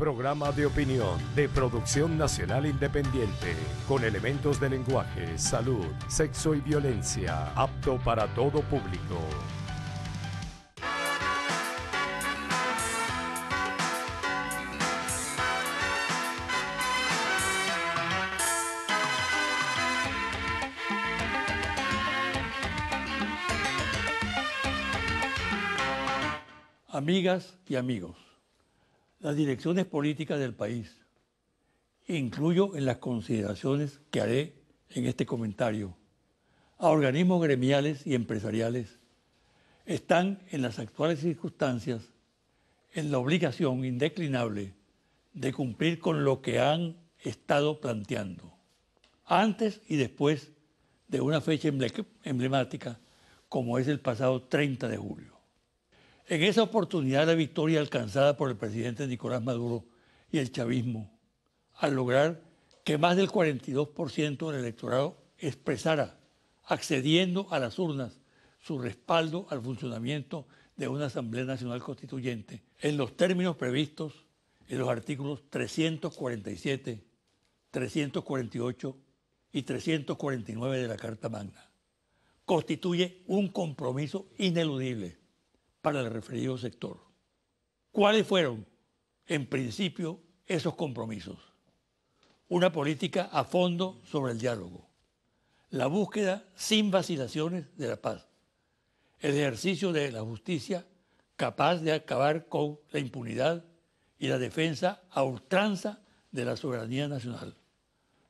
Programa de opinión de producción nacional independiente, con elementos de lenguaje, salud, sexo y violencia, apto para todo público. Amigas y amigos, las direcciones políticas del país, incluyo en las consideraciones que haré en este comentario, a organismos gremiales y empresariales, están en las actuales circunstancias en la obligación indeclinable de cumplir con lo que han estado planteando, antes y después de una fecha emblemática como es el pasado 30 de julio. En esa oportunidad, la victoria alcanzada por el presidente Nicolás Maduro y el chavismo, al lograr que más del 42% del electorado expresara, accediendo a las urnas, su respaldo al funcionamiento de una Asamblea Nacional Constituyente, en los términos previstos en los artículos 347, 348 y 349 de la Carta Magna, constituye un compromiso ineludible para el referido sector. ¿Cuáles fueron, en principio, esos compromisos? Una política a fondo sobre el diálogo, la búsqueda sin vacilaciones de la paz, el ejercicio de la justicia capaz de acabar con la impunidad y la defensa a ultranza de la soberanía nacional,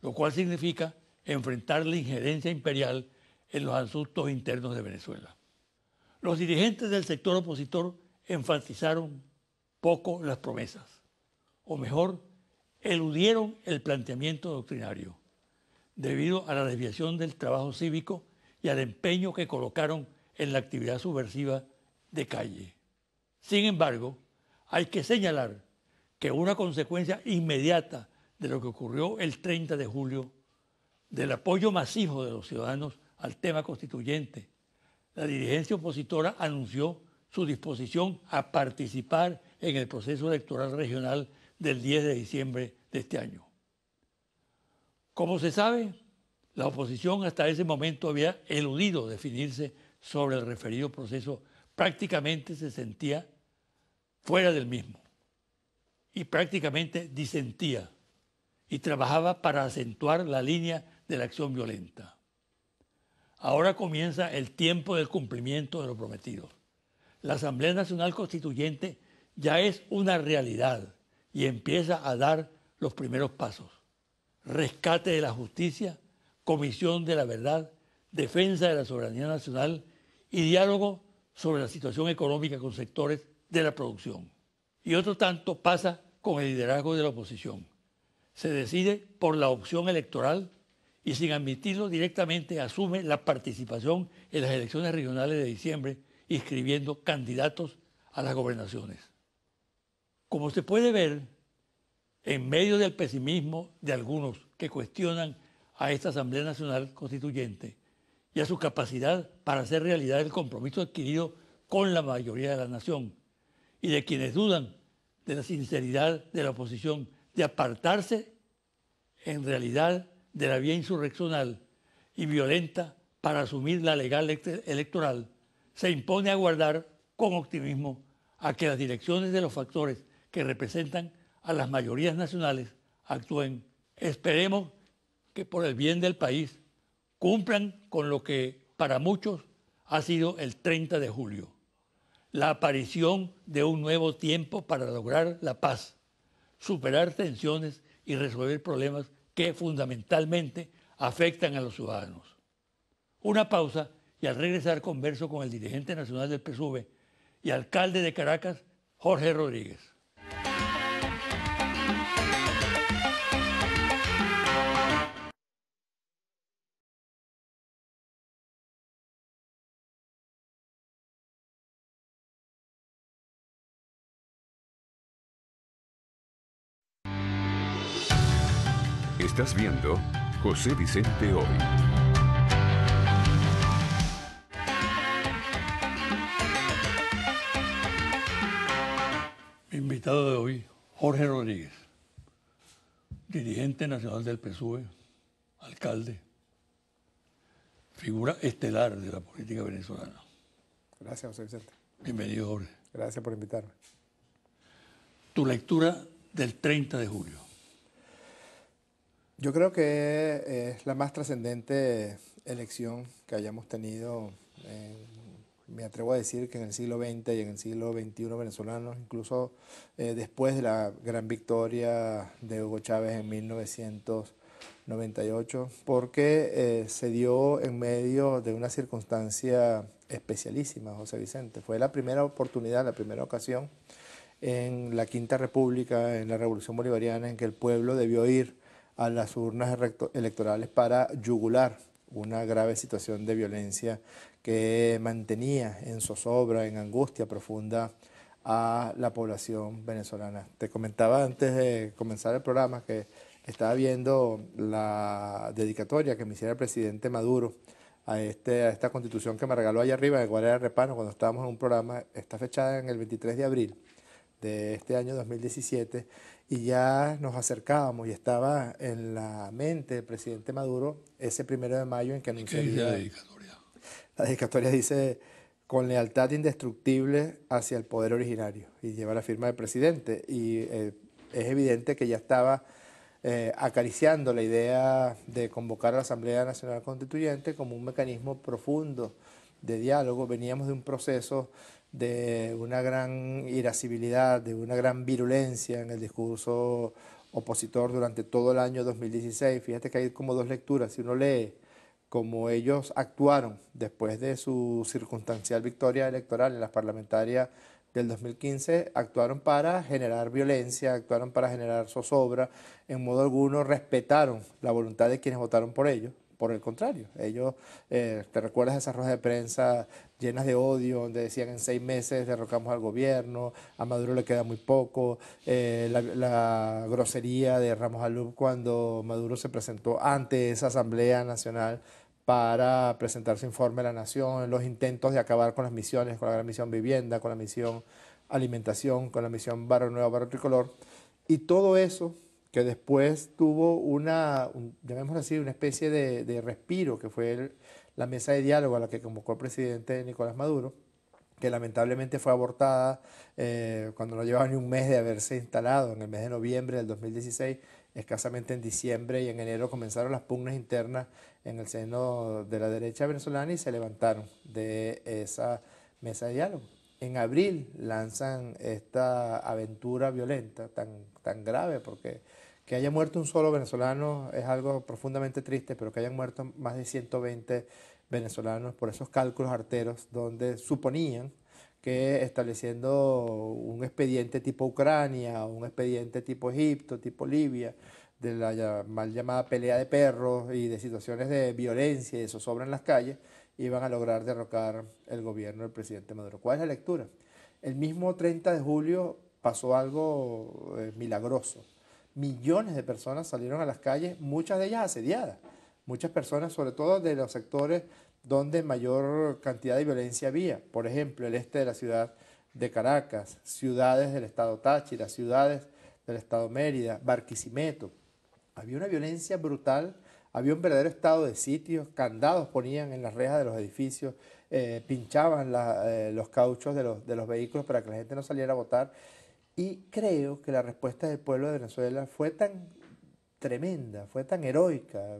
lo cual significa enfrentar la injerencia imperial en los asuntos internos de Venezuela. Los dirigentes del sector opositor enfatizaron poco las promesas, o mejor, eludieron el planteamiento doctrinario, debido a la desviación del trabajo cívico y al empeño que colocaron en la actividad subversiva de calle. Sin embargo, hay que señalar que una consecuencia inmediata de lo que ocurrió el 30 de julio, del apoyo masivo de los ciudadanos al tema constituyente, la dirigencia opositora anunció su disposición a participar en el proceso electoral regional del 10 de diciembre de este año. Como se sabe, la oposición hasta ese momento había eludido definirse sobre el referido proceso, prácticamente se sentía fuera del mismo y prácticamente disentía y trabajaba para acentuar la línea de la acción violenta. Ahora comienza el tiempo del cumplimiento de lo prometido. La Asamblea Nacional Constituyente ya es una realidad y empieza a dar los primeros pasos. Rescate de la justicia, comisión de la verdad, defensa de la soberanía nacional y diálogo sobre la situación económica con sectores de la producción. Y otro tanto pasa con el liderazgo de la oposición. Se decide por la opción electoral y sin admitirlo directamente asume la participación en las elecciones regionales de diciembre, inscribiendo candidatos a las gobernaciones. Como se puede ver, en medio del pesimismo de algunos que cuestionan a esta Asamblea Nacional Constituyente y a su capacidad para hacer realidad el compromiso adquirido con la mayoría de la nación, y de quienes dudan de la sinceridad de la oposición de apartarse en realidad de la vía insurreccional y violenta para asumir la legal electoral, se impone aguardar con optimismo a que las direcciones de los factores que representan a las mayorías nacionales actúen. Esperemos que por el bien del país cumplan con lo que para muchos ha sido el 30 de julio, la aparición de un nuevo tiempo para lograr la paz, superar tensiones y resolver problemas que fundamentalmente afectan a los ciudadanos. Una pausa y al regresar converso con el dirigente nacional del PSUV y alcalde de Caracas, Jorge Rodríguez. Estás viendo José Vicente Hoy. Mi invitado de hoy, Jorge Rodríguez, dirigente nacional del PSUV, alcalde, figura estelar de la política venezolana. Gracias, José Vicente. Bienvenido, Jorge. Gracias por invitarme. Tu lectura del 30 de julio. Yo creo que es la más trascendente elección que hayamos tenido, me atrevo a decir que en el siglo XX y en el siglo XXI venezolano, incluso después de la gran victoria de Hugo Chávez en 1998, porque se dio en medio de una circunstancia especialísima, José Vicente. Fue la primera oportunidad, la primera ocasión en la Quinta República, en la Revolución Bolivariana, en que el pueblo debió ir a las urnas electorales para yugular una grave situación de violencia que mantenía en zozobra, en angustia profunda a la población venezolana. Te comentaba antes de comenzar el programa que estaba viendo la dedicatoria que me hiciera el presidente Maduro a esta constitución que me regaló allá arriba en Guardia de Repano cuando estábamos en un programa. Está fechada en el 23 de abril de este año 2017 y ya nos acercábamos y estaba en la mente del presidente Maduro ese 1 de mayo en que anunciaría... ¿Qué dice la dedicatoria? La dedicatoria dice: con lealtad indestructible hacia el poder originario, y lleva la firma del presidente, y es evidente que ya estaba acariciando la idea de convocar a la Asamblea Nacional Constituyente como un mecanismo profundo de diálogo. Veníamos de un proceso de una gran irascibilidad, de una gran virulencia en el discurso opositor durante todo el año 2016. Fíjate que hay como dos lecturas. Si uno lee cómo ellos actuaron después de su circunstancial victoria electoral en las parlamentarias del 2015, actuaron para generar violencia, actuaron para generar zozobra, en modo alguno respetaron la voluntad de quienes votaron por ellos. Por el contrario, ellos, te recuerdas esas ruedas de prensa llenas de odio, donde decían en 6 meses derrocamos al gobierno, a Maduro le queda muy poco, la grosería de Ramos Alub cuando Maduro se presentó ante esa Asamblea Nacional para presentar su informe a la Nación, los intentos de acabar con las misiones, con la gran misión vivienda, con la misión alimentación, con la misión Barrio Nuevo, Barrio Tricolor, y todo eso que después tuvo llamémoslo así, una especie de respiro, que fue la mesa de diálogo a la que convocó el presidente Nicolás Maduro, que lamentablemente fue abortada cuando no llevaba ni un mes de haberse instalado, en el mes de noviembre del 2016, escasamente en diciembre y en enero comenzaron las pugnas internas en el seno de la derecha venezolana y se levantaron de esa mesa de diálogo. En abril lanzan esta aventura violenta tan grave, porque que haya muerto un solo venezolano es algo profundamente triste, pero que hayan muerto más de 120 venezolanos por esos cálculos arteros donde suponían que estableciendo un expediente tipo Ucrania, un expediente tipo Egipto, tipo Libia, de la mal llamada pelea de perros y de situaciones de violencia y de zozobra en las calles, iban a lograr derrocar el gobierno del presidente Maduro. ¿Cuál es la lectura? El mismo 30 de julio pasó algo milagroso. Millones de personas salieron a las calles, muchas de ellas asediadas. Muchas personas, sobre todo de los sectores donde mayor cantidad de violencia había. Por ejemplo, el este de la ciudad de Caracas, ciudades del estado Táchira, ciudades del estado Mérida, Barquisimeto. Había una violencia brutal, había un verdadero estado de sitio, candados ponían en las rejas de los edificios, pinchaban los cauchos de los vehículos para que la gente no saliera a votar. Y creo que la respuesta del pueblo de Venezuela fue tan tremenda, fue tan heroica.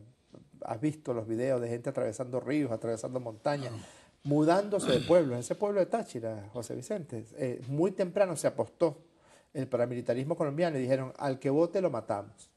Has visto los videos de gente atravesando ríos, atravesando montañas, mudándose de pueblos. Ese pueblo de Táchira, José Vicente, muy temprano se apostó el paramilitarismo colombiano y dijeron: al que vote lo matamos.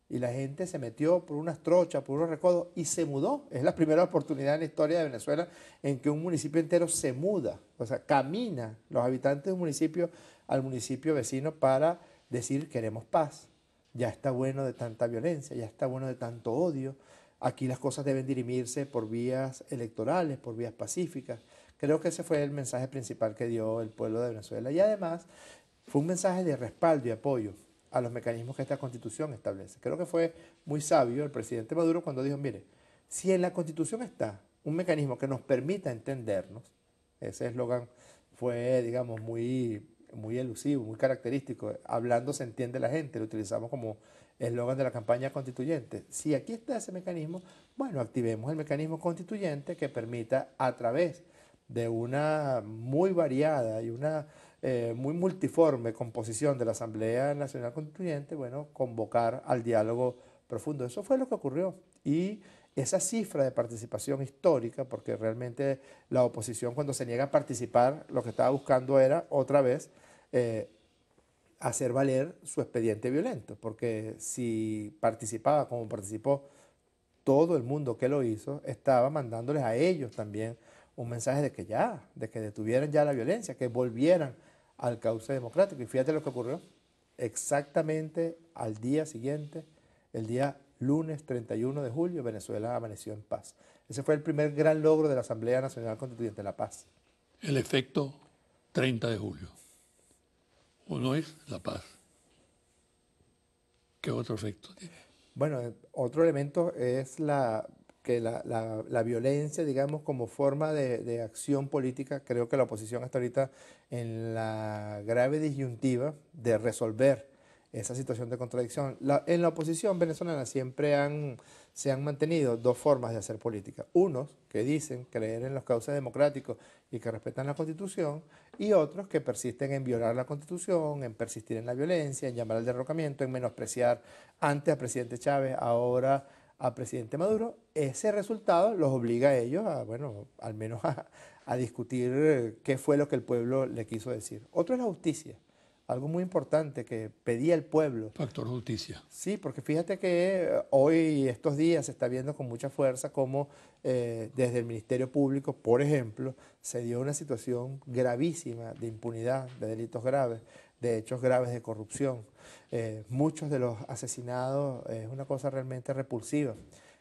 Y la gente se metió por unas trochas, por unos recodos y se mudó. Es la primera oportunidad en la historia de Venezuela en que un municipio entero se muda, o sea, camina los habitantes de un municipio al municipio vecino para decir: queremos paz, ya está bueno de tanta violencia, ya está bueno de tanto odio, aquí las cosas deben dirimirse por vías electorales, por vías pacíficas. Creo que ese fue el mensaje principal que dio el pueblo de Venezuela y además fue un mensaje de respaldo y apoyo a los mecanismos que esta Constitución establece. Creo que fue muy sabio el presidente Maduro cuando dijo: mire, si en la Constitución está un mecanismo que nos permita entendernos, ese eslogan fue, digamos, muy muy elusivo, muy característico. Hablando se entiende la gente, lo utilizamos como eslogan de la campaña constituyente. Si aquí está ese mecanismo, bueno, activemos el mecanismo constituyente que permita, a través de una muy variada y una muy multiforme composición de la Asamblea Nacional Constituyente, bueno, convocar al diálogo profundo. Eso fue lo que ocurrió. Y esa cifra de participación histórica, porque realmente la oposición, cuando se niega a participar, lo que estaba buscando era, otra vez, hacer valer su expediente violento, porque si participaba como participó todo el mundo que lo hizo, estaba mandándoles a ellos también un mensaje de que ya, de que detuvieran ya la violencia, que volvieran al cauce democrático. Y fíjate lo que ocurrió, exactamente al día siguiente, el día lunes 31 de julio, Venezuela amaneció en paz. Ese fue el primer gran logro de la Asamblea Nacional Constituyente, la paz. El efecto 30 de julio. Uno es la paz. ¿Qué otro efecto tiene? Bueno, otro elemento es la violencia, digamos, como forma de acción política. Creo que la oposición está ahorita en la grave disyuntiva de resolver esa situación de contradicción. En la oposición venezolana siempre se han mantenido dos formas de hacer política. Unos que dicen creer en los cauces democráticos y que respetan la Constitución, y otros que persisten en violar la Constitución, en persistir en la violencia, en llamar al derrocamiento, en menospreciar antes al presidente Chávez, ahora al presidente Maduro. Ese resultado los obliga a ellos a, bueno, al menos a discutir qué fue lo que el pueblo le quiso decir. Otro es la justicia. Algo muy importante que pedía el pueblo. Factor justicia. Sí, porque fíjate que hoy, estos días, se está viendo con mucha fuerza cómo desde el Ministerio Público, por ejemplo, se dio una situación gravísima de impunidad, de delitos graves, de hechos graves de corrupción. Muchos de los asesinados, es una cosa realmente repulsiva,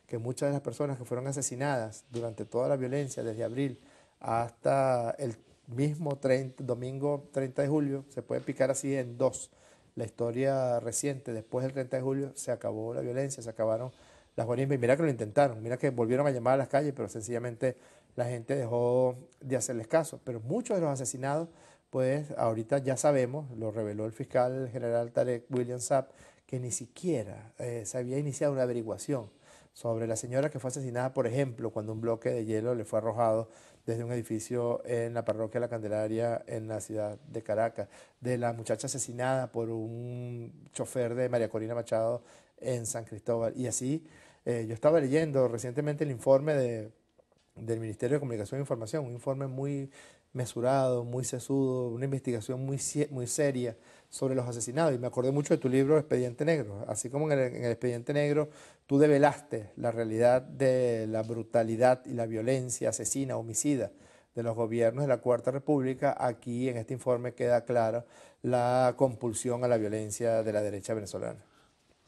que muchas de las personas que fueron asesinadas durante toda la violencia, desde abril hasta el mismo domingo 30 de julio, se puede picar así en dos. La historia reciente, después del 30 de julio, se acabó la violencia, se acabaron las guarimbas. Y mira que lo intentaron, mira que volvieron a llamar a las calles, pero sencillamente la gente dejó de hacerles caso. Pero muchos de los asesinados, pues ahorita ya sabemos, lo reveló el fiscal general Tarek William Saab, que ni siquiera se había iniciado una averiguación sobre la señora que fue asesinada, por ejemplo, cuando un bloque de hielo le fue arrojado desde un edificio en la parroquia La Candelaria en la ciudad de Caracas, de la muchacha asesinada por un chofer de María Corina Machado en San Cristóbal. Y así, yo estaba leyendo recientemente el informe del Ministerio de Comunicación e Información, un informe muy mesurado, muy sesudo, una investigación muy seria sobre los asesinados. Y me acordé mucho de tu libro Expediente Negro. Así como en el Expediente Negro tú develaste la realidad de la brutalidad y la violencia asesina, homicida de los gobiernos de la Cuarta República, aquí en este informe queda clara la compulsión a la violencia de la derecha venezolana.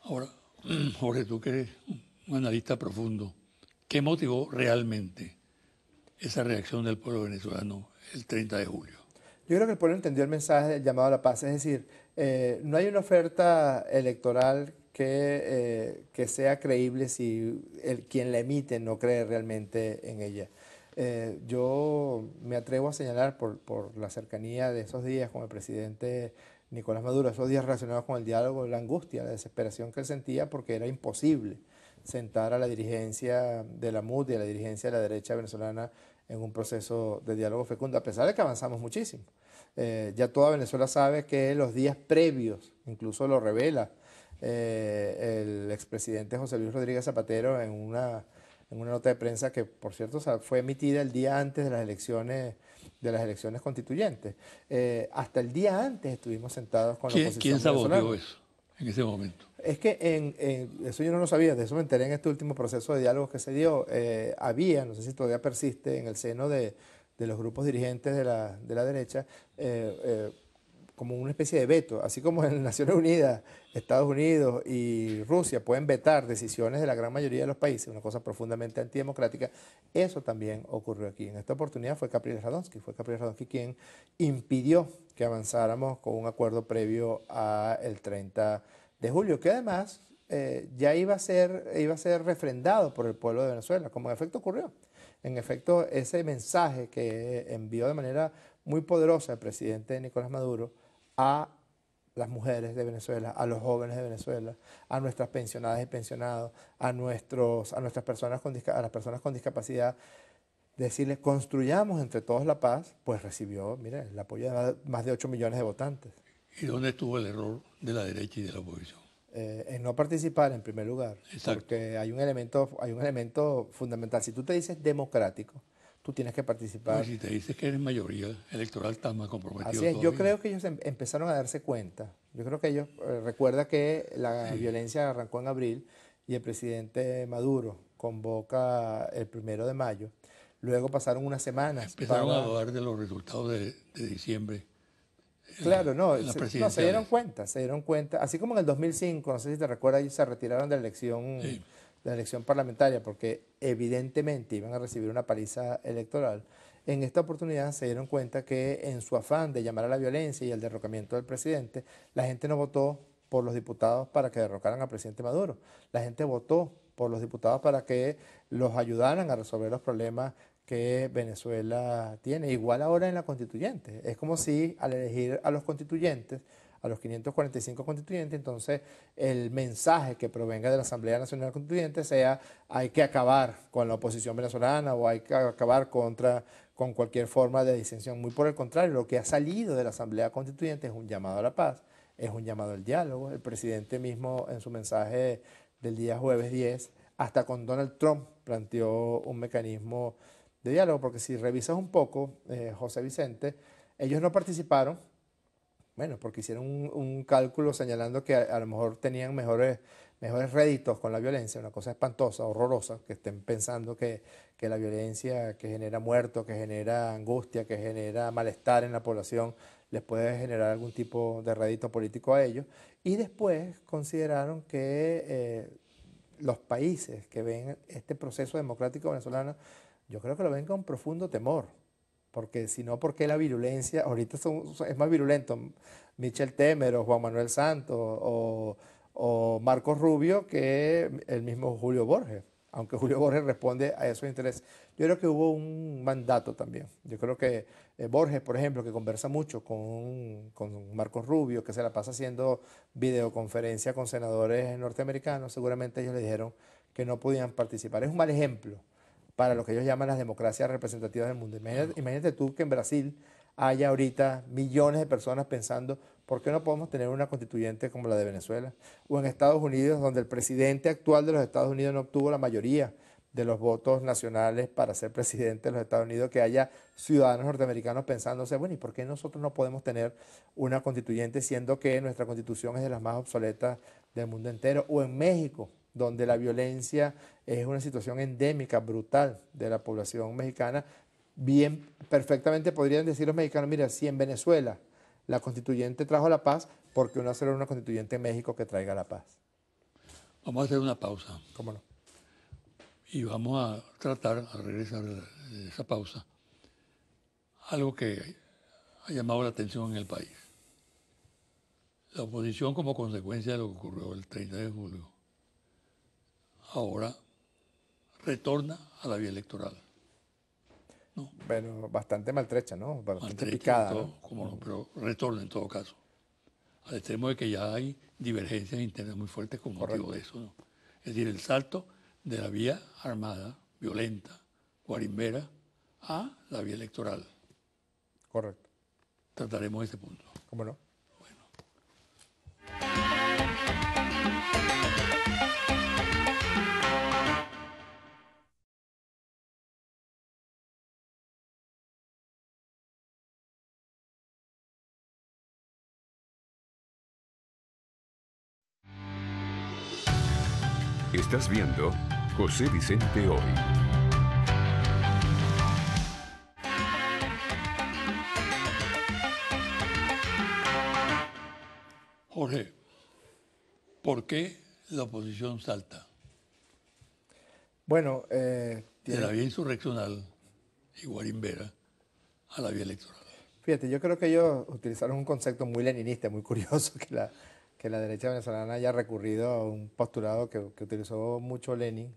Ahora, Jorge, tú que eres un analista profundo, ¿qué motivó realmente esa reacción del pueblo venezolano el 30 de julio? Yo creo que el pueblo entendió el mensaje del llamado a la paz, es decir, no hay una oferta electoral que sea creíble si quien la emite no cree realmente en ella. Yo me atrevo a señalar por la cercanía de esos días con el presidente Nicolás Maduro, esos días relacionados con el diálogo, la angustia, la desesperación que él sentía porque era imposible sentar a la dirigencia de la MUD y a la dirigencia de la derecha venezolana en un proceso de diálogo fecundo, a pesar de que avanzamos muchísimo. Ya toda Venezuela sabe que los días previos, incluso lo revela el expresidente José Luis Rodríguez Zapatero en una nota de prensa que, por cierto, fue emitida el día antes de las elecciones constituyentes. Hasta el día antes estuvimos sentados con la oposición ¿Quién saboteó venezolana. eso en ese momento? Es que eso yo no lo sabía, de eso me enteré en este último proceso de diálogo que se dio. Había, no sé si todavía persiste, en el seno de los grupos dirigentes de la derecha, como una especie de veto, así como en Naciones Unidas, Estados Unidos y Rusia pueden vetar decisiones de la gran mayoría de los países, una cosa profundamente antidemocrática. Eso también ocurrió aquí. En esta oportunidad fue Capriles Radonsky quien impidió que avanzáramos con un acuerdo previo al 30 de julio, que además ya iba a ser refrendado por el pueblo de Venezuela, como en efecto ocurrió. En efecto, ese mensaje que envió de manera muy poderosa el presidente Nicolás Maduro a las mujeres de Venezuela, a los jóvenes de Venezuela, a nuestras pensionadas y pensionados, a nuestras personas a las personas con discapacidad, decirles construyamos entre todos la paz, pues recibió, mire, el apoyo de más de 8 millones de votantes. ¿Y dónde estuvo el error de la derecha y de la oposición? En no participar en primer lugar, Exacto. porque hay un elemento fundamental. Si tú te dices democrático, tú tienes que participar. No, si te dices que eres mayoría electoral, estás más comprometido Así es, todavía. yo creo que ellos empezaron a darse cuenta. Yo creo que ellos, recuerda que la violencia arrancó en abril y el presidente Maduro convoca el 1 de mayo. Luego pasaron unas semanas. Empezaron a dudar de los resultados de diciembre. Claro, no, en las se presidenciales. se dieron cuenta, así como en el 2005, no sé si te recuerdas, ellos se retiraron de Sí. la elección parlamentaria porque evidentemente iban a recibir una paliza electoral. En esta oportunidad se dieron cuenta que en su afán de llamar a la violencia y al derrocamiento del presidente, la gente no votó por los diputados para que derrocaran al presidente Maduro. La gente votó por los diputados para que los ayudaran a resolver los problemas que Venezuela tiene. Igual ahora en la constituyente. Es como si al elegir a los constituyentes, a los 545 constituyentes, entonces el mensaje que provenga de la Asamblea Nacional Constituyente sea hay que acabar con la oposición venezolana o hay que acabar con cualquier forma de disensión. Muy por el contrario, lo que ha salido de la Asamblea Constituyente es un llamado a la paz, es un llamado al diálogo. El presidente mismo en su mensaje del día jueves 10, hasta con Donald Trump planteó un mecanismo de diálogo, porque si revisas un poco, José Vicente, ellos no participaron, bueno, porque hicieron un cálculo señalando que a lo mejor tenían mejores réditos con la violencia, una cosa espantosa, horrorosa, que estén pensando que la violencia que genera muertos, que genera angustia, que genera malestar en la población, les puede generar algún tipo de rédito político a ellos. Y después consideraron que los países que ven este proceso democrático venezolano, yo creo que lo ven con profundo temor, porque si no, ¿por qué la virulencia? Ahorita es más virulento Michel Temer o Juan Manuel Santos o Marcos Rubio que el mismo Julio Borges, aunque Julio Borges responde a esos intereses. Yo creo que hubo un mandato también. Yo creo que Borges, por ejemplo, que conversa mucho con Marcos Rubio, que se la pasa haciendo videoconferencia con senadores norteamericanos, seguramente ellos le dijeron que no podían participar. Es un mal ejemplo para lo que ellos llaman las democracias representativas del mundo. Imagínate tú que en Brasil haya ahorita millones de personas pensando, ¿por qué no podemos tener una constituyente como la de Venezuela? O en Estados Unidos, donde el presidente actual de los Estados Unidos no obtuvo la mayoría de los votos nacionales para ser presidente de los Estados Unidos, que haya ciudadanos norteamericanos pensándose, bueno, ¿y por qué nosotros no podemos tener una constituyente siendo que nuestra constitución es de las más obsoletas del mundo entero? O en México, donde la violencia es una situación endémica, brutal de la población mexicana, bien, perfectamente podrían decir los mexicanos, mira, si en Venezuela la constituyente trajo la paz, ¿por qué no hacer una constituyente en México que traiga la paz? Vamos a hacer una pausa ¿Cómo no? y vamos a tratar, a regresar de esa pausa, algo que ha llamado la atención en el país. La oposición, como consecuencia de lo que ocurrió el 30 de julio, ahora retorna a la vía electoral. ¿No? Bueno, bastante maltrecha, ¿no? Bastante Maltrecha, picada, todo, ¿no? como no, pero retorna en todo caso. Al extremo de que ya hay divergencias internas muy fuertes con motivo de eso. ¿No? Es decir, el salto de la vía armada, violenta, guarimbera, a la vía electoral. Correcto. Trataremos ese punto. ¿Cómo no? Estás viendo José Vicente Hoy. Jorge, ¿por qué la oposición salta Bueno, de la vía insurreccional y guarimbera a la vía electoral? fíjate, yo creo que ellos utilizaron un concepto muy leninista, muy curioso, que la derecha venezolana haya recurrido a un postulado que utilizó mucho Lenin,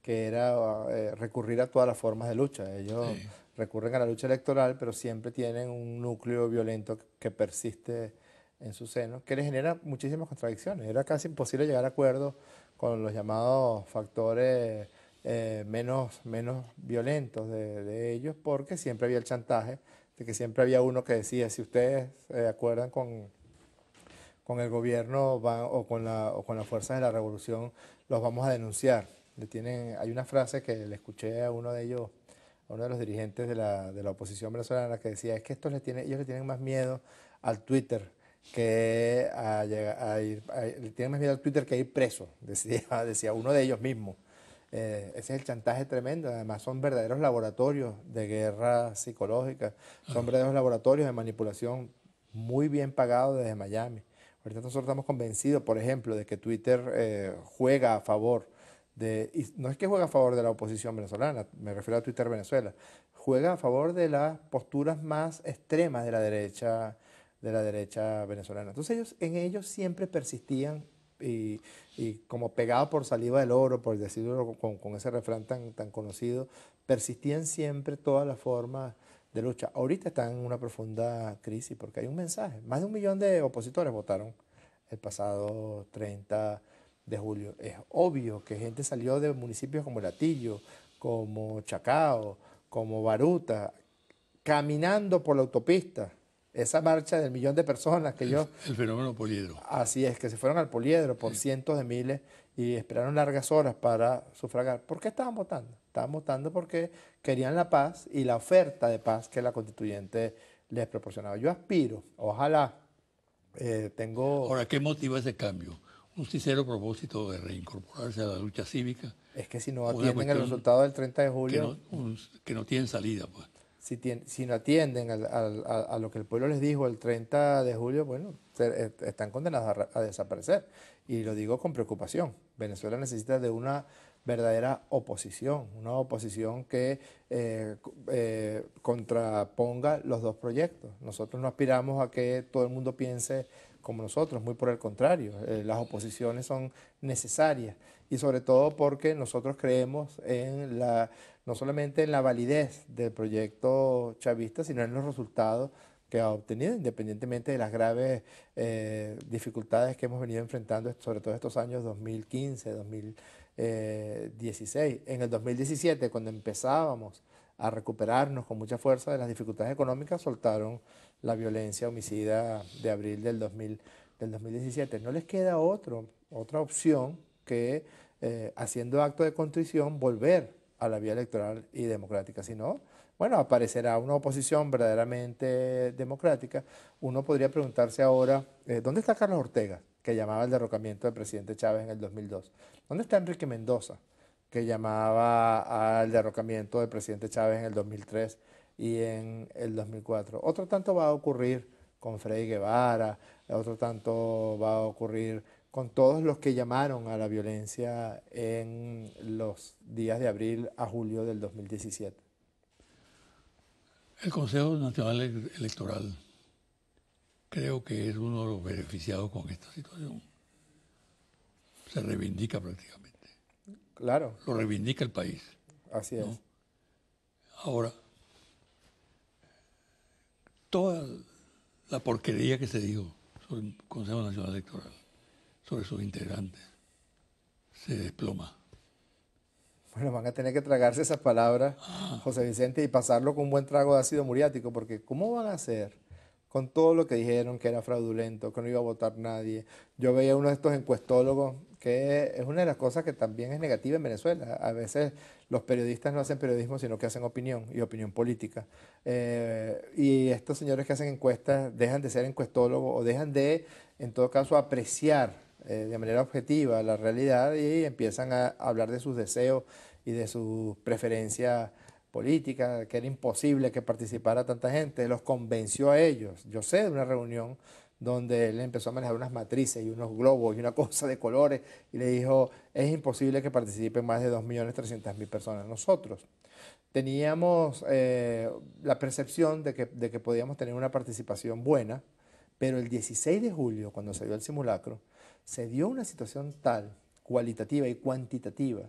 que era recurrir a todas las formas de lucha. Ellos recurren a la lucha electoral, pero siempre tienen un núcleo violento que persiste en su seno, que le genera muchísimas contradicciones. Era casi imposible llegar a acuerdos con los llamados factores menos violentos de ellos, porque siempre había el chantaje, de que siempre había uno que decía, si ustedes se acuerdan con el gobierno o con las fuerzas de la revolución, los vamos a denunciar. Hay una frase que le escuché a uno de ellos, a uno de los dirigentes de la oposición venezolana, que decía, es que ellos le tienen más miedo al Twitter que le tienen más miedo al Twitter que a ir preso, decía uno de ellos mismos. Ese es el chantaje tremendo. Además son verdaderos laboratorios de guerra psicológica, son verdaderos laboratorios de manipulación muy bien pagados desde Miami. Ahorita nosotros estamos convencidos, por ejemplo, de que Twitter juega a favor y no es que juega a favor de la oposición venezolana, me refiero a Twitter Venezuela, juega a favor de las posturas más extremas de la derecha venezolana. Entonces ellos siempre persistían y como pegado por saliva del oro, por decirlo con ese refrán tan conocido, persistían siempre todas las formas de lucha. Ahorita están en una profunda crisis porque hay un mensaje. Más de 1 millón de opositores votaron el pasado 30 de julio. Es obvio que gente salió de municipios como Latillo, como Chacao, como Baruta, caminando por la autopista. Esa marcha del 1 millón de personas que El fenómeno poliedro. Así es, que se fueron al poliedro por cientos de miles y esperaron largas horas para sufragar. ¿Por qué estaban votando? Estaban votando porque querían la paz y la oferta de paz que la constituyente les proporcionaba. Yo aspiro, ojalá tengo... Ahora, ¿qué motiva ese cambio? ¿Un sincero propósito de reincorporarse a la lucha cívica? Es que si no atienden el resultado del 30 de julio... Que no tienen salida, pues. Si no atienden a lo que el pueblo les dijo el 30 de julio, bueno, están condenados a desaparecer. Y lo digo con preocupación. Venezuela necesita de una verdadera oposición, una oposición que contraponga los dos proyectos. Nosotros no aspiramos a que todo el mundo piense como nosotros, muy por el contrario. Las oposiciones son necesarias y sobre todo porque nosotros creemos no solamente en la validez del proyecto chavista, sino en los resultados que ha obtenido, independientemente de las graves dificultades que hemos venido enfrentando, sobre todo estos años 2015, 2016. En el 2017, cuando empezábamos a recuperarnos con mucha fuerza de las dificultades económicas, soltaron la violencia homicida de abril del 2017. No les queda otra opción que, haciendo acto de contrición, volver a la vía electoral y democrática. Si no, bueno, aparecerá una oposición verdaderamente democrática. Uno podría preguntarse ahora, ¿dónde está Carlos Ortega, que llamaba al derrocamiento del presidente Chávez en el 2002? ¿Dónde está Enrique Mendoza, que llamaba al derrocamiento del presidente Chávez en el 2003 y en el 2004? Otro tanto va a ocurrir con Freddy Guevara, otro tanto va a ocurrir con todos los que llamaron a la violencia en los días de abril a julio del 2017. El Consejo Nacional Electoral creo que es uno de los beneficiados con esta situación. Se reivindica prácticamente. Claro. Lo reivindica el país. Así es. ¿No? Ahora, toda la porquería que se dijo sobre el Consejo Nacional Electoral, sobre sus integrantes, se desploma. Bueno, van a tener que tragarse esas palabras, José Vicente, y pasarlo con un buen trago de ácido muriático, porque ¿cómo van a hacer con todo lo que dijeron que era fraudulento, que no iba a votar nadie? Yo veía uno de estos encuestólogos, que es una de las cosas que también es negativa en Venezuela. A veces los periodistas no hacen periodismo, sino que hacen opinión, y opinión política. Y estos señores que hacen encuestas dejan de ser encuestólogos o dejan de, en todo caso, apreciar de manera objetiva la realidad y empiezan a hablar de sus deseos y de sus preferencias políticas, que era imposible que participara tanta gente. Los convenció a ellos. Yo sé de una reunión donde él empezó a manejar unas matrices y unos globos y una cosa de colores y le dijo, es imposible que participen más de 2.300.000 personas. Nosotros teníamos la percepción de que podíamos tener una participación buena, pero el 16 de julio, cuando se dio el simulacro, se dio una situación tal, cualitativa y cuantitativa,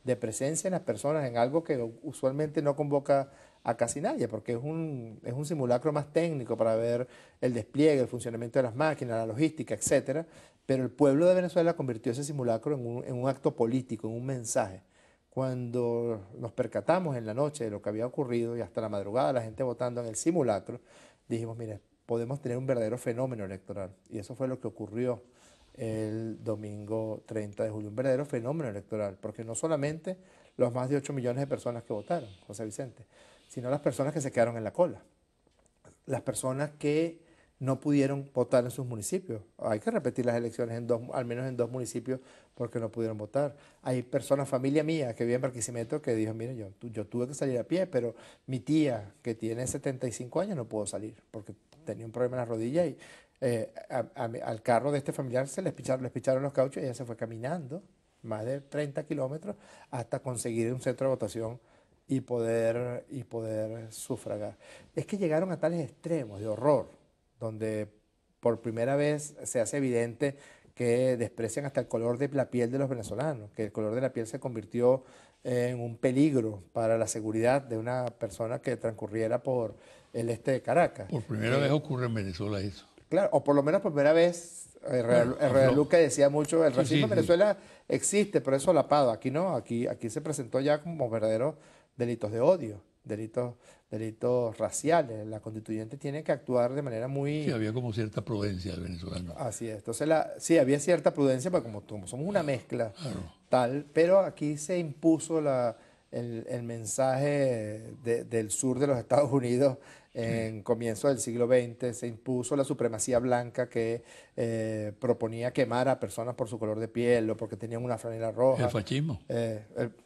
de presencia en las personas, en algo que usualmente no convoca a casi nadie, porque es un simulacro más técnico para ver el despliegue, el funcionamiento de las máquinas, la logística, etcétera. Pero el pueblo de Venezuela convirtió ese simulacro en un acto político, en un mensaje. Cuando nos percatamos en la noche de lo que había ocurrido y hasta la madrugada la gente votando en el simulacro, dijimos, mire, podemos tener un verdadero fenómeno electoral. Y eso fue lo que ocurrió el domingo 30 de julio, un verdadero fenómeno electoral, porque no solamente los más de 8 millones de personas que votaron, José Vicente, sino las personas que se quedaron en la cola, las personas que no pudieron votar en sus municipios. Hay que repetir las elecciones al menos en 2 municipios porque no pudieron votar. Hay personas, familia mía, que vive en Barquisimeto, que dijo, mire, yo tuve que salir a pie, pero mi tía, que tiene 75 años, no pudo salir porque tenía un problema en la rodilla y al carro de este familiar les picharon los cauchos y ella se fue caminando más de 30 kilómetros hasta conseguir un centro de votación y poder sufragar. Es que llegaron a tales extremos de horror, donde por primera vez se hace evidente que desprecian hasta el color de la piel de los venezolanos, que el color de la piel se convirtió en un peligro para la seguridad de una persona que transcurriera por el este de Caracas. Por primera vez ocurre en Venezuela eso. Claro, o por lo menos por primera vez, Herrera Luque decía mucho, el racismo en Venezuela existe, pero es solapado. Aquí no, aquí se presentó ya como verdaderos delitos de odio, delitos raciales. La constituyente tiene que actuar de manera muy... Sí, había como cierta prudencia del venezolano. Así es. Entonces, sí, había cierta prudencia, porque como somos una mezcla tal, pero aquí se impuso el mensaje del sur de los Estados Unidos en comienzo del siglo XX, se impuso la supremacía blanca que proponía quemar a personas por su color de piel o porque tenían una franela roja. El fascismo.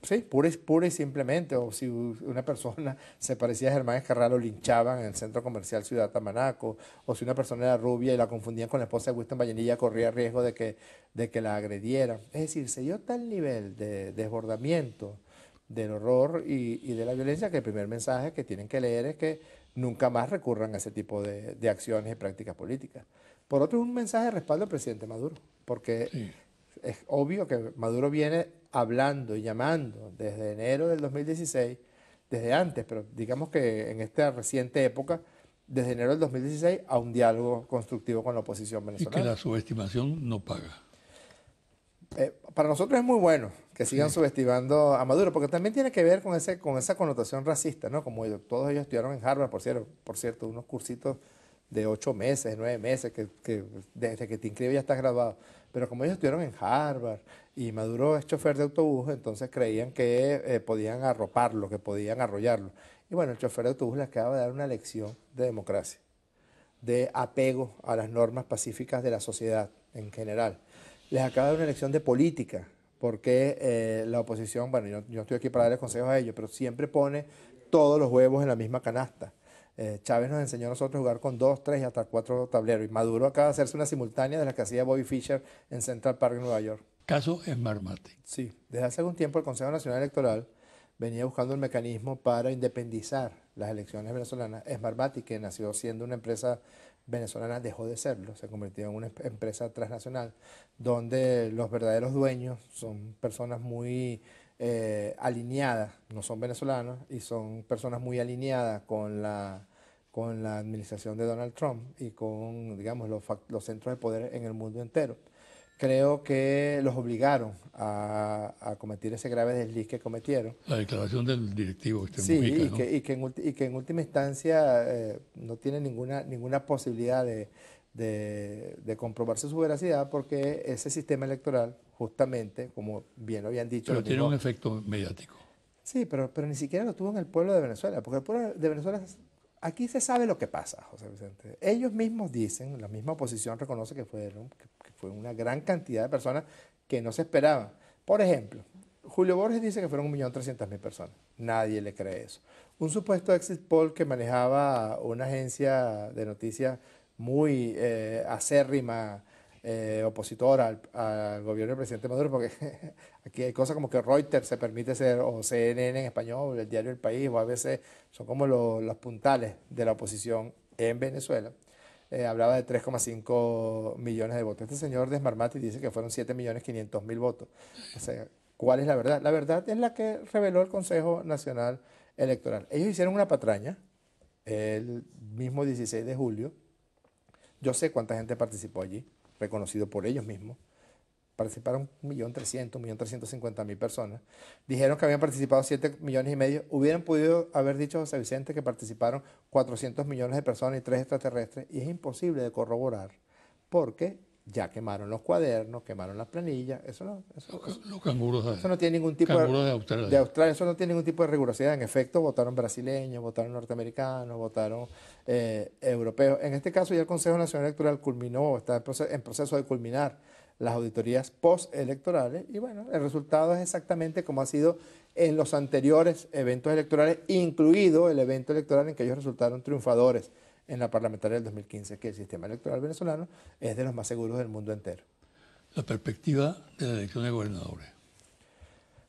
Sí, pura y simplemente. O si una persona se parecía a Germán Escarral, lo linchaban en el centro comercial Ciudad Tamanaco, o si una persona era rubia y la confundían con la esposa de Winston Vallenilla, corría riesgo de que la agredieran. Es decir, se dio tal nivel de desbordamiento del horror y de la violencia que el primer mensaje que tienen que leer es que nunca más recurran a ese tipo de acciones y prácticas políticas. Por otro, un mensaje de respaldo al presidente Maduro, porque es obvio que Maduro viene hablando y llamando desde enero del 2016, desde antes, pero digamos que en esta reciente época, desde enero del 2016, a un diálogo constructivo con la oposición venezolana. Y que la subestimación no paga. Para nosotros es muy bueno que sigan subestimando a Maduro, porque también tiene que ver con esa connotación racista, ¿no? Como todos ellos estudiaron en Harvard, por cierto, unos cursitos de 8 meses, 9 meses, que desde que te inscribes ya estás graduado. Pero como ellos estudiaron en Harvard y Maduro es chofer de autobús, entonces creían que podían arroparlo, que podían arrollarlo. Y bueno, el chofer de autobús les acaba de dar una lección de democracia, de apego a las normas pacíficas de la sociedad en general. Les acaba de dar una lección de política, porque la oposición, bueno, yo no estoy aquí para darles consejos a ellos, pero siempre pone todos los huevos en la misma canasta. Chávez nos enseñó a nosotros a jugar con 2, 3 y hasta 4 tableros, y Maduro acaba de hacerse una simultánea de la que hacía Bobby Fischer en Central Park, en Nueva York. Caso Smartmatic. Sí, desde hace algún tiempo el Consejo Nacional Electoral venía buscando el mecanismo para independizar las elecciones venezolanas. Smartmatic, que nació siendo una empresa venezolana, dejó de serlo, se convirtió en una empresa transnacional, donde los verdaderos dueños son personas muy alineadas, no son venezolanos, y son personas muy alineadas con la administración de Donald Trump y con, digamos, los centros de poder en el mundo entero. Creo que los obligaron a cometer ese grave desliz que cometieron. La declaración del directivo Sí, Mujica, ¿no? y que en última instancia no tiene ninguna posibilidad de comprobarse su veracidad, porque ese sistema electoral, justamente, como bien lo habían dicho... Pero tiene un efecto mediático. Sí, pero ni siquiera lo tuvo en el pueblo de Venezuela, porque el pueblo de Venezuela... Aquí se sabe lo que pasa, José Vicente. Ellos mismos dicen, la misma oposición reconoce que fue una gran cantidad de personas que no se esperaban. Por ejemplo, Julio Borges dice que fueron 1.300.000 personas. Nadie le cree eso. Un supuesto exit poll que manejaba una agencia de noticias muy acérrima, opositora al gobierno del presidente Maduro, porque aquí hay cosas como que Reuters se permite ser, o CNN en español, el diario El País, o ABC, son como los puntales de la oposición en Venezuela. Hablaba de 3,5 millones de votos. Este señor de Smartmatic dice que fueron 7.500.000 votos. O sea, ¿Cuál es la verdad? La verdad es la que reveló el Consejo Nacional Electoral. Ellos hicieron una patraña el mismo 16 de julio. Yo sé cuánta gente participó allí, reconocido por ellos mismos. Participaron 1.300.000, 1.350.000 personas. Dijeron que habían participado 7,5 millones. Hubieran podido haber dicho, José Vicente, que participaron 400 millones de personas y 3 extraterrestres. Y es imposible de corroborar porque ya quemaron los cuadernos, quemaron las planillas. Los canguros eso no tiene ningún tipo canguros de Australia. Eso no tiene ningún tipo de rigurosidad. En efecto, votaron brasileños, votaron norteamericanos, votaron europeos. En este caso ya el Consejo Nacional Electoral culminó, está en proceso de culminar las auditorías postelectorales y bueno, el resultado es exactamente como ha sido en los anteriores eventos electorales, incluido el evento electoral en que ellos resultaron triunfadores en la parlamentaria del 2015, que el sistema electoral venezolano es de los más seguros del mundo entero. La perspectiva de la elección de gobernadores.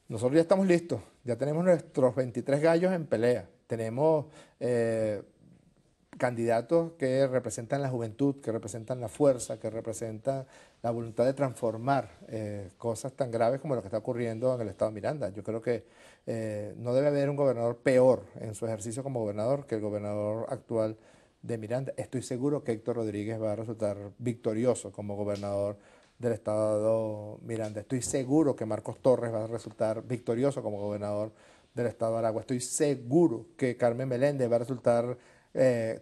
Nosotros ya estamos listos, ya tenemos nuestros 23 gallos en pelea, tenemos candidatos que representan la juventud, que representan la fuerza, que representan la voluntad de transformar cosas tan graves como lo que está ocurriendo en el estado de Miranda. Yo creo que no debe haber un gobernador peor en su ejercicio como gobernador que el gobernador actual de Miranda. Estoy seguro que Héctor Rodríguez va a resultar victorioso como gobernador del estado Miranda. Estoy seguro que Marcos Torres va a resultar victorioso como gobernador del estado de Aragua. Estoy seguro que Carmen Meléndez va a resultar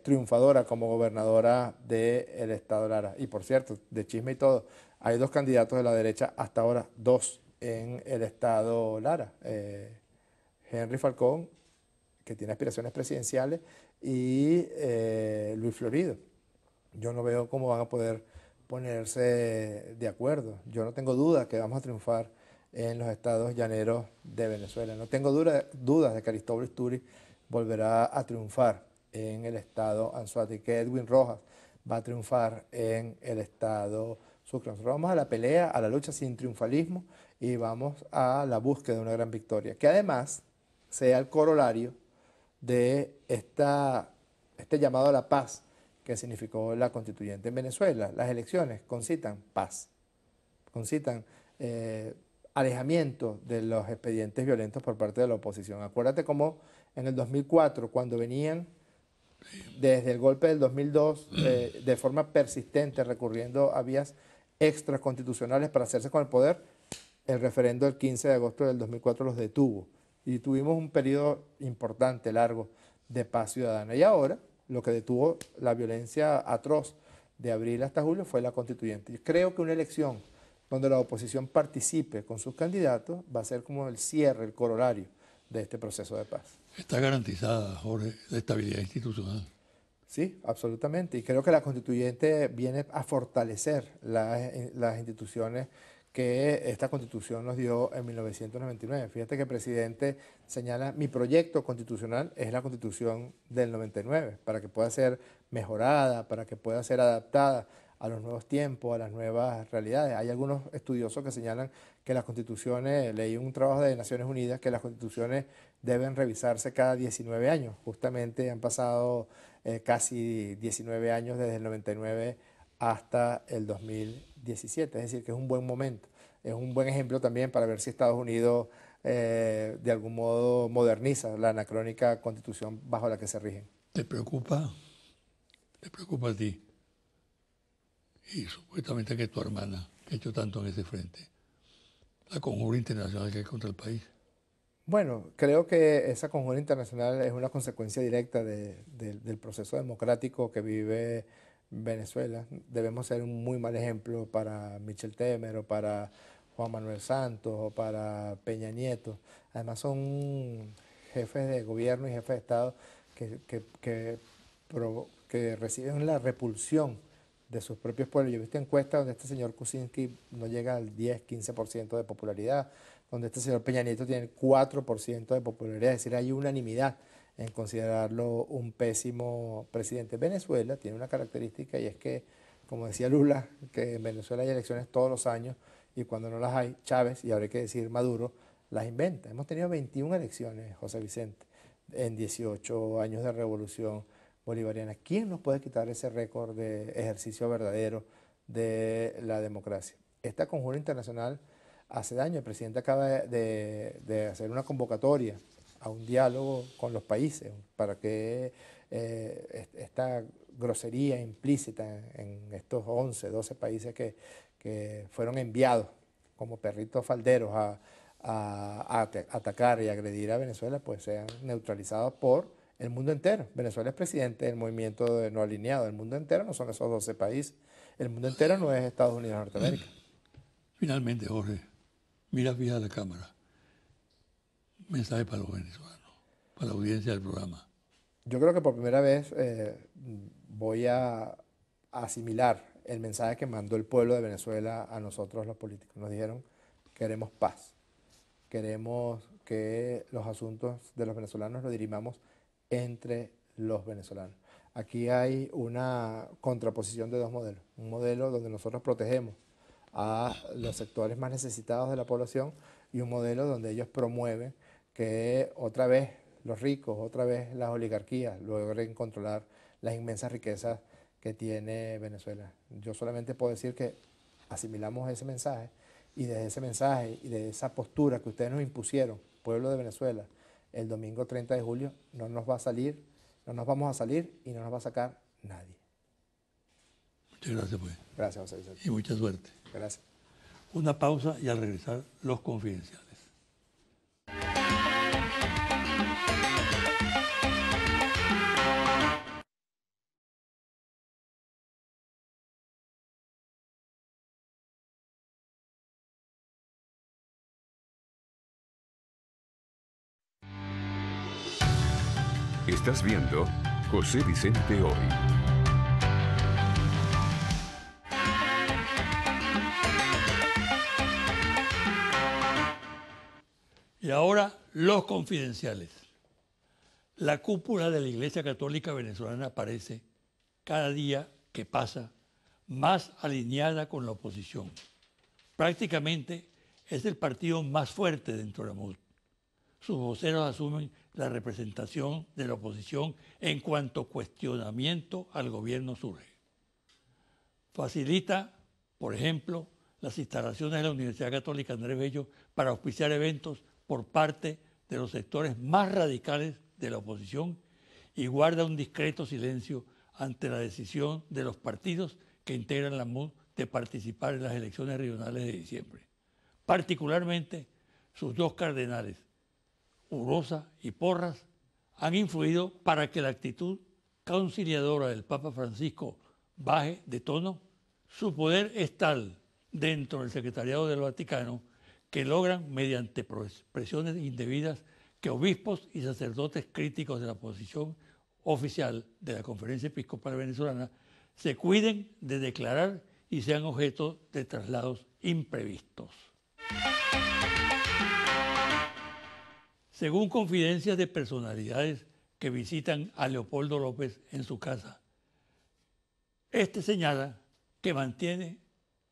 triunfadora como gobernadora del estado de Lara. Y por cierto, de chisme y todo, hay 2 candidatos de la derecha, hasta ahora 2 en el estado Lara. Henry Falcón, que tiene aspiraciones presidenciales, y Luis Florido. Yo no veo cómo van a poder ponerse de acuerdo. Yo no tengo duda que vamos a triunfar en los estados llaneros de Venezuela. No tengo dudas de que Aristóbulo Isturi volverá a triunfar en el estado Anzoátegui, que Edwin Rojas va a triunfar en el estado Sucre. Nosotros vamos a la pelea, a la lucha sin triunfalismo y vamos a la búsqueda de una gran victoria, que además sea el corolario de este llamado a la paz que significó la constituyente en Venezuela. Las elecciones concitan paz, concitan alejamiento de los expedientes violentos por parte de la oposición. Acuérdate cómo en el 2004, cuando venían desde el golpe del 2002, de forma persistente, recurriendo a vías extraconstitucionales para hacerse con el poder, el referendo del 15 de agosto del 2004 los detuvo. Y tuvimos un periodo importante, largo, de paz ciudadana. Y ahora, lo que detuvo la violencia atroz de abril hasta julio fue la constituyente. Yo creo que una elección donde la oposición participe con sus candidatos va a ser como el cierre, el corolario de este proceso de paz. Está garantizada, Jorge, la estabilidad institucional. Sí, absolutamente. Y creo que la constituyente viene a fortalecer las instituciones que esta constitución nos dio en 1999. Fíjate que el presidente señala, mi proyecto constitucional es la constitución del 99, para que pueda ser mejorada, para que pueda ser adaptada a los nuevos tiempos, a las nuevas realidades. Hay algunos estudiosos que señalan que las constituciones, leí un trabajo de Naciones Unidas, que las constituciones deben revisarse cada 19 años. Justamente han pasado casi 19 años desde el 99 hasta el 2017, es decir, que es un buen momento. Es un buen ejemplo también para ver si Estados Unidos de algún modo moderniza la anacrónica constitución bajo la que se rigen. ¿Te preocupa a ti? Y supuestamente que tu hermana, que ha hecho tanto en ese frente, la conjura internacional que hay contra el país. Bueno, creo que esa conjura internacional es una consecuencia directa del proceso democrático que vive Venezuela. Debemos ser un muy mal ejemplo para Michel Temer o para Juan Manuel Santos o para Peña Nieto. Además son jefes de gobierno y jefes de Estado que reciben la repulsión de sus propios pueblos. Yo he visto encuestas donde este señor Kuczynski no llega al 10-15% de popularidad, donde este señor Peña Nieto tiene 4% de popularidad, es decir, hay unanimidad en considerarlo un pésimo presidente. Venezuela tiene una característica y es que, como decía Lula, que en Venezuela hay elecciones todos los años y cuando no las hay, Chávez, y ahora hay que decir Maduro, las inventa. Hemos tenido 21 elecciones, José Vicente, en 18 años de revolución bolivariana. ¿Quién nos puede quitar ese récord de ejercicio verdadero de la democracia? Esta conjura internacional hace daño. El presidente acaba de hacer una convocatoria a un diálogo con los países para que esta grosería implícita en estos 11, 12 países que fueron enviados como perritos falderos a atacar y agredir a Venezuela, pues sean neutralizados por el mundo entero. Venezuela es presidente del movimiento de no alineado. El mundo entero no son esos 12 países. El mundo entero no es Estados Unidos de Norteamérica. Finalmente, Jorge, mira fija la cámara. Mensaje para los venezolanos, para la audiencia del programa. Yo creo que por primera vez voy a asimilar el mensaje que mandó el pueblo de Venezuela a nosotros los políticos. Nos dijeron, queremos paz, queremos que los asuntos de los venezolanos los dirimamos entre los venezolanos. Aquí hay una contraposición de dos modelos. Un modelo donde nosotros protegemos a los sectores más necesitados de la población y un modelo donde ellos promueven que otra vez los ricos, otra vez las oligarquías logren controlar las inmensas riquezas que tiene Venezuela. Yo solamente puedo decir que asimilamos ese mensaje y desde ese mensaje y de esa postura que ustedes nos impusieron, pueblo de Venezuela, el domingo 30 de julio no nos vamos a salir y no nos va a sacar nadie. Muchas gracias, pues. Gracias, José Vicente. Y mucha suerte. Gracias. Una pausa y al regresar, los confidenciales. Estás viendo José Vicente Hoy. Y ahora, los confidenciales. La cúpula de la Iglesia Católica Venezolana parece, cada día que pasa, más alineada con la oposición. Prácticamente es el partido más fuerte dentro de la MUD. Sus voceros asumen la representación de la oposición en cuanto cuestionamiento al gobierno surge. Facilita, por ejemplo, las instalaciones de la Universidad Católica Andrés Bello para auspiciar eventos por parte de los sectores más radicales de la oposición y guarda un discreto silencio ante la decisión de los partidos que integran la MUD de participar en las elecciones regionales de diciembre. Particularmente, sus dos cardenales, Urosa y Porras, han influido para que la actitud conciliadora del Papa Francisco baje de tono. Su poder es tal dentro del Secretariado del Vaticano que logran, mediante presiones indebidas, que obispos y sacerdotes críticos de la posición oficial de la Conferencia Episcopal Venezolana se cuiden de declarar y sean objeto de traslados imprevistos. Según confidencias de personalidades que visitan a Leopoldo López en su casa, este señala que mantiene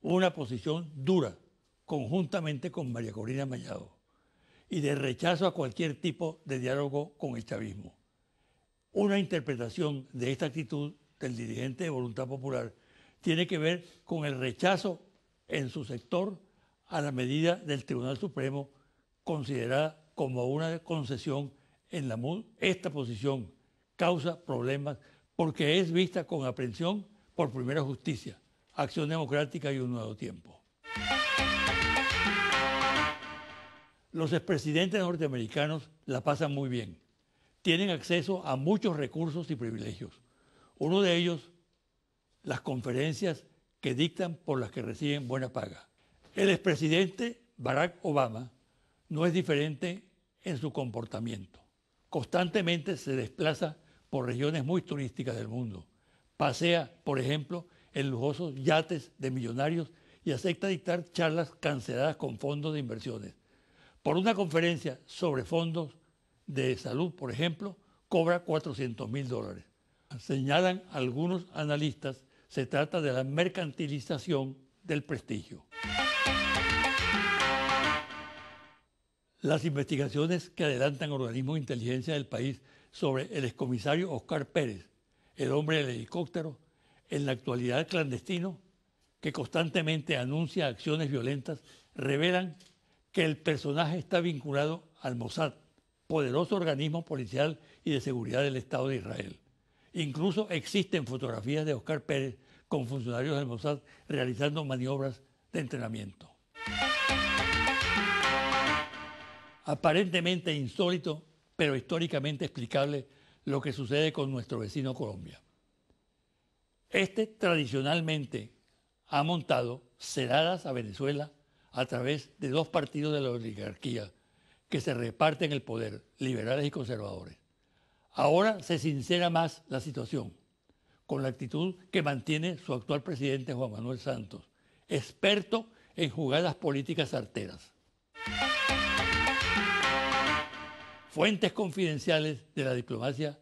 una posición dura conjuntamente con María Corina Machado y de rechazo a cualquier tipo de diálogo con el chavismo. Una interpretación de esta actitud del dirigente de Voluntad Popular tiene que ver con el rechazo en su sector a la medida del Tribunal Supremo considerada como una concesión en la MUD. Esta posición causa problemas porque es vista con aprehensión por Primera Justicia, Acción Democrática y Un Nuevo Tiempo. Los expresidentes norteamericanos la pasan muy bien. Tienen acceso a muchos recursos y privilegios. Uno de ellos, las conferencias que dictan por las que reciben buena paga. El expresidente Barack Obama no es diferente en su comportamiento. Constantemente se desplaza por regiones muy turísticas del mundo. Pasea, por ejemplo, en lujosos yates de millonarios y acepta dictar charlas canceladas con fondos de inversiones. Por una conferencia sobre fondos de salud, por ejemplo, cobra $400,000. Señalan algunos analistas, se trata de la mercantilización del prestigio. Las investigaciones que adelantan organismos de inteligencia del país sobre el excomisario Oscar Pérez, el hombre del helicóptero, en la actualidad clandestino, que constantemente anuncia acciones violentas, revelan que el personaje está vinculado al Mossad, poderoso organismo policial y de seguridad del Estado de Israel. Incluso existen fotografías de Oscar Pérez con funcionarios del Mossad realizando maniobras de entrenamiento. Aparentemente insólito, pero históricamente explicable lo que sucede con nuestro vecino Colombia. Este tradicionalmente ha montado celadas a Venezuela a través de dos partidos de la oligarquía que se reparten el poder, liberales y conservadores. Ahora se sincera más la situación, con la actitud que mantiene su actual presidente Juan Manuel Santos, experto en jugadas políticas arteras. Fuentes confidenciales de la diplomacia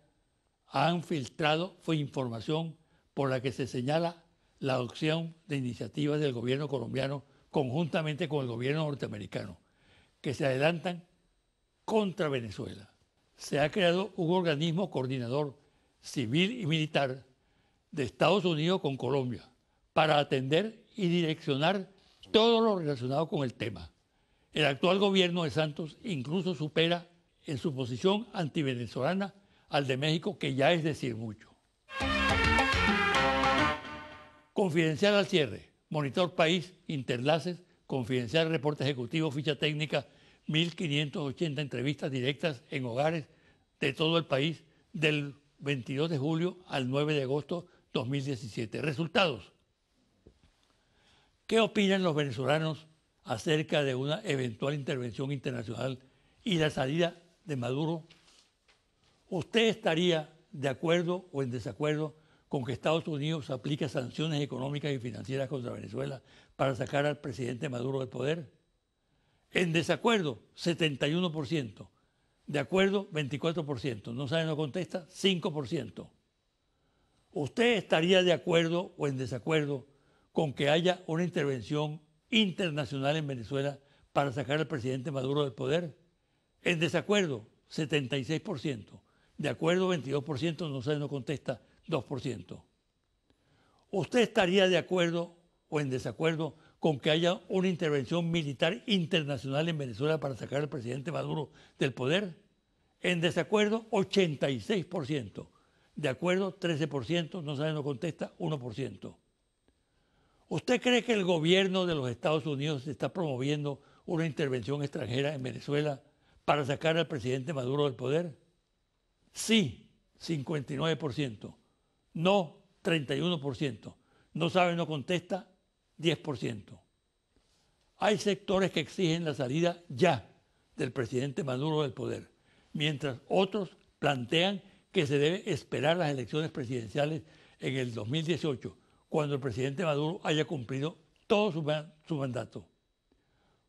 han filtrado información por la que se señala la adopción de iniciativas del gobierno colombiano conjuntamente con el gobierno norteamericano, que se adelantan contra Venezuela. Se ha creado un organismo coordinador civil y militar de Estados Unidos con Colombia para atender y direccionar todo lo relacionado con el tema. El actual gobierno de Santos incluso supera en su posición antivenezolana al de México, que ya es decir mucho. Confidencial al cierre, Monitor País, Interlaces, Confidencial Reporte Ejecutivo, Ficha Técnica, 1.580 entrevistas directas en hogares de todo el país del 22 de julio al 9 de agosto 2017. Resultados. ¿Qué opinan los venezolanos acerca de una eventual intervención internacional y la salida de Maduro? ¿Usted estaría de acuerdo o en desacuerdo con que Estados Unidos aplique sanciones económicas y financieras contra Venezuela para sacar al presidente Maduro del poder? En desacuerdo, 71%. De acuerdo, 24%. No sabe, no contesta, 5%. ¿Usted estaría de acuerdo o en desacuerdo con que haya una intervención internacional en Venezuela para sacar al presidente Maduro del poder? En desacuerdo, 76%. De acuerdo, 22%. No sabe, no contesta, 2%. ¿Usted estaría de acuerdo o en desacuerdo con que haya una intervención militar internacional en Venezuela para sacar al presidente Maduro del poder? En desacuerdo, 86%. De acuerdo, 13%. No sabe, no contesta, 1%. ¿Usted cree que el gobierno de los Estados Unidos está promoviendo una intervención extranjera en Venezuela para sacar al presidente Maduro del poder? Sí, 59%. No, 31%. No sabe, no contesta, 10%. Hay sectores que exigen la salida ya del presidente Maduro del poder, mientras otros plantean que se debe esperar las elecciones presidenciales en el 2018, cuando el presidente Maduro haya cumplido todo su mandato.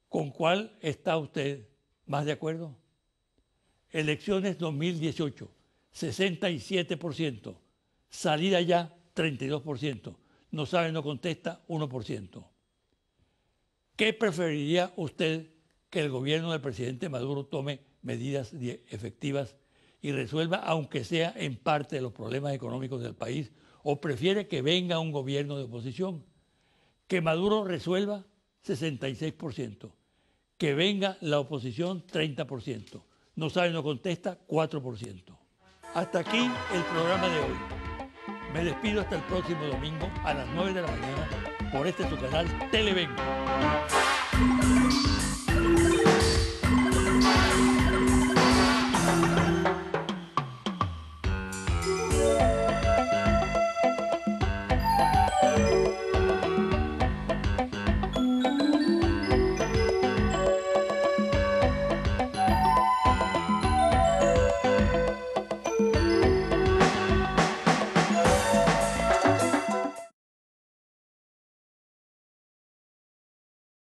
¿Con cuál está usted más de acuerdo? Elecciones 2018, 67%. Salida ya, 32%. No sabe, no contesta, 1%. ¿Qué preferiría usted que el gobierno del presidente Maduro tome medidas efectivas y resuelva, aunque sea en parte, los problemas económicos del país? ¿O prefiere que venga un gobierno de oposición? Que Maduro resuelva, 66%. Que venga la oposición, 30%. No sabe, no contesta, 4%. Hasta aquí el programa de hoy. Me despido hasta el próximo domingo a las 9 de la mañana por este su canal Televen.